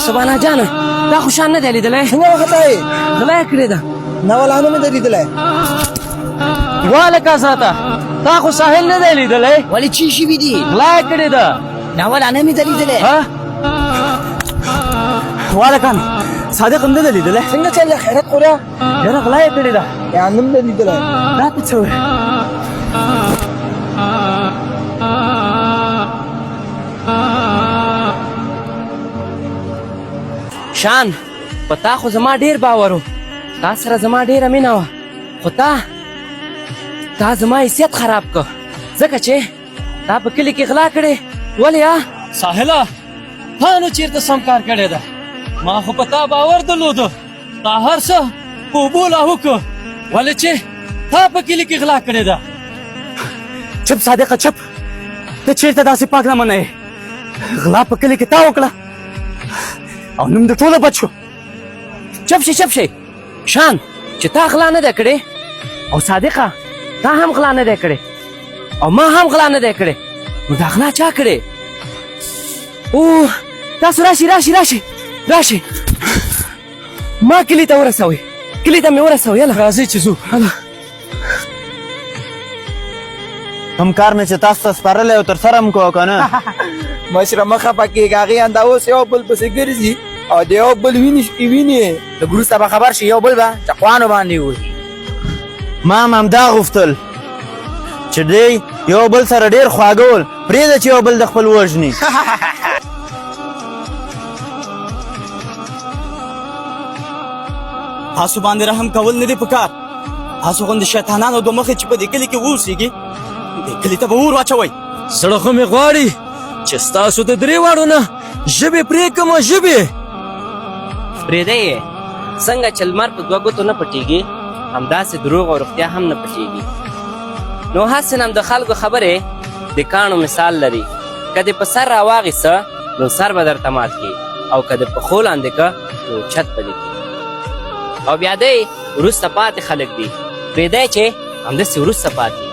سبحانه جانه دا خو شان نه دی لیدلی څنګه وخته یې غلا یې کړې ده نه ولا نه مې ده لیدلی والکه ساته تا خو ساحل نه دی لیدلی ولې چی شوي دي غلا یې کړې ده نه ولا نه مې ده لیدلی والکان صادق هم نه دی لیدلی څنګه چل خیرت خورا یاره غلا یې کړې ده یا نه مې ده لیدلی دا ته څه وایې شان په تا خو زما ډېر باور و تا سره زما ډېره مینه وه خو تا زما حیثیت خراب که ځکه چې تا په کلي کې غلا کړې ولې ساحله تا نو چېرته سم کار کړی ده ما خو په تا باور درلوده تا هر څه په اوبو لاهو که ولې چې تا په کلي کې غلا کړې ده چپ صادقه چپ ته چېرته داسې پاک نه منه غلا په کلي کې تا وکړه او نوم د ټوله بد شو چپ شي شان چې تا غلا نه ده کړې او صادقه تا هم غلا نه ده کړې او ما هم غلا نه ده کړې نو دا غلا چا کړې اوه تاسو راشي ما کلي ته ورسوئ کلي ته مې ورسوئ یاله راځئ چې ځو کوم کار مې چې تاسو ته سپارلی او تر سره م کوه که نه مشره مه خفه کېږه هغې انده اوس یو بل پسې ګرځي او د یو بل ویني لږ وروسته به خبر شي یو بل به چقوانو باندې ووهي ما هم همدا غوښتل چې دی یو بل سره ډېر خواږول پرېږده چې یو بل د خپل وژني تاسو باندې رحم کول نه دي پکار تاسو غوندې شیطانانو دوه مخې چې په دې کلي کې واوسېږي دې کلي ته به اور واچوئ زړه خو مې غواړي چې ستاسو د درې واړو نه ژبې پرې کړمه ژبې پرېږدی یې څنګه چې لمر په دوه ګوتو نه پټېږي همداسې دروغ او رښتیا هم نه پټېږي نو هسې هم د خلکو خبرې د کاڼو مثال لري که دې په سر راواغېسته نو سر به درته مات کړي او که د پښو لاندې که نو چت به دې کړي او بیا دی وروسته پاتې خلک دي پرېږدی چې همداسې وروسته پاتې